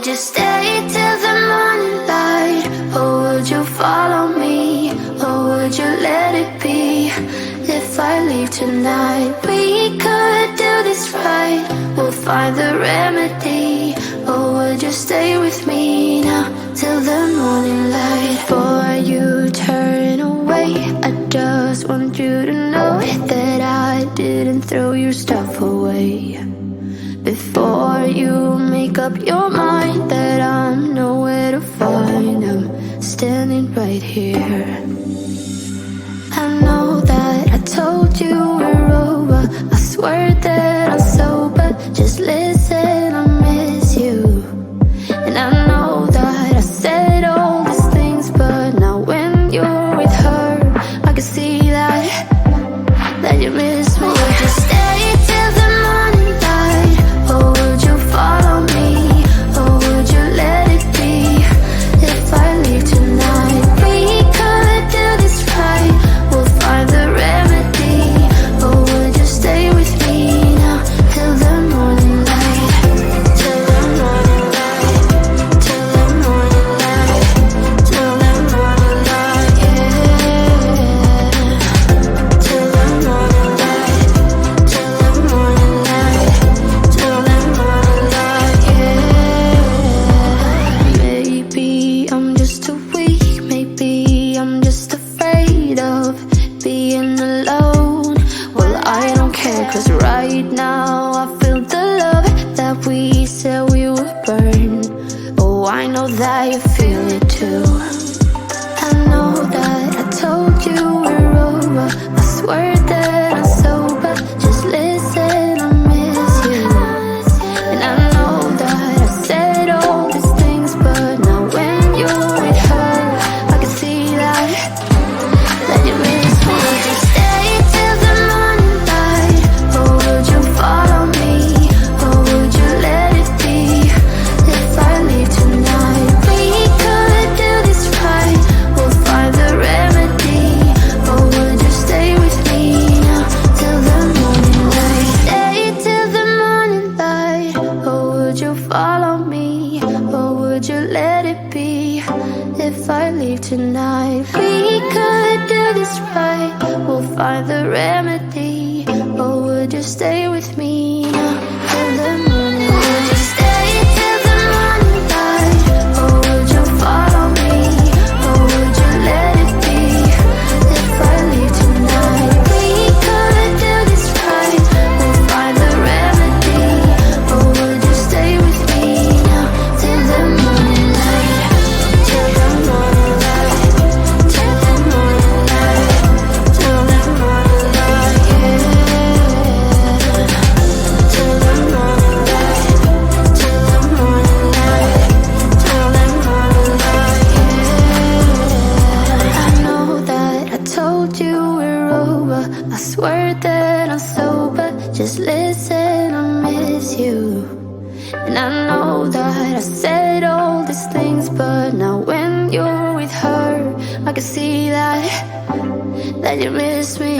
would you stay till the morning light? Or would you follow me? Or would you let it be? If I leave tonight, we could do this right. We'll find the remedy. Or would you stay with me now till the morning light? Before you turn away, I just want you to know that I didn't throw your stuff away. Before you make up your mind that I'm nowhere to find, I'm standing right here. I know that I told you we're over. I swear that I'm sober. Just listen, I miss you. And I know that I said all these things, but now when you're with her, I can see that you miss me. Would you stay till the morning light? Or would you follow me? Or would you let it be? If I leave tonight, we could do this right. We'll find the remedy. Or would you stay with me now till the morning light? Till the morning light. Till the morning light. Till the morning light, yeah. Till the morning light. Till the morning light. Till the morning light, yeah. Maybe I'm just too weak. Maybe I'm just afraid of being alone. Well, I don't care, 'cause right now I feel the love that we said we would burn. Oh, I know that you feel it too. I know that I told you we're over. I swear that I'm sober. Just listen, I miss you. And I know that I said all these things, but now when you're with her, I can see that you miss me. Would you stay till the morning light? Or would you follow me? Or would you let it be? If I leave tonight, we could do this right. We'll find the remedy. Or would you stay with me now till the morning light? Stay till the morning light. Or would you follow me? Or would you let it be? If I leave tonight, we could do this right. We'll find the remedy. Or would you stay with me now till the morning light? Would you stay till the morning light? Or would you follow me? Or would you let it be? If I leave tonight, we could do this right. We'll find the remedy. Or would you stay with me now till the morning light? Till the morning light. Till the morning light. Till the morning light, yeah. Till the morning light. Till the morning light. Till the morning light, yeah. I know that I told you we're over. I swear that I'm sober. Just listen, I miss you. And I know that I said all these things, but now when you're with her, I can see that you miss me.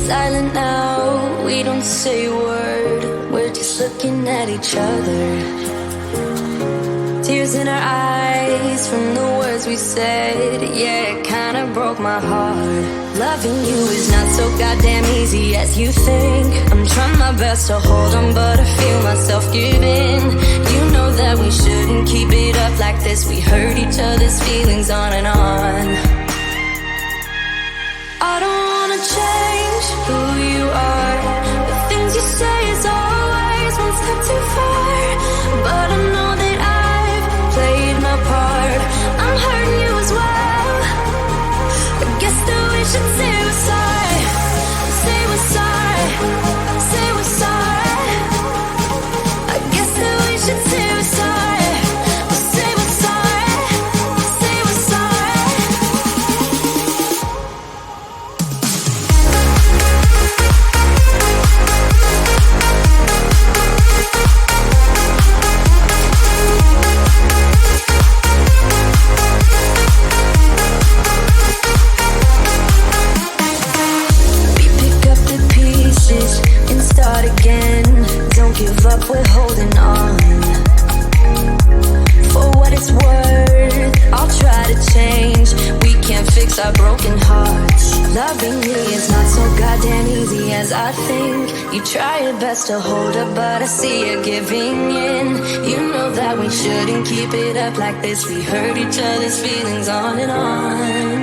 silent now, we don't say a word. We're just looking at each other. Tears in our eyes from the words we said. Yeah, it kinda broke my heart. Loving you is not so goddamn easy as you think. I'm trying my best to hold on, but I feel myself giving. You know that we shouldn't keep it up like this. We hurt each other's feelings on and on. I don't wanna change who you are. The things you say is always one step too far. But I know that I've played my part. I'm hurting you as well. I guess that we should say we're sorry. Say we're sorry. Say we're sorry. I guess that we should say we're sorry. Say we're sorry. Say we're sorry. We're holding on. For what it's worth, I'll try to change. We can't fix our broken hearts. Loving me is not so goddamn easy as I think. You try your best to hold up, but I see you giving in. You know that we shouldn't keep it up like this. We hurt each other's feelings on and on.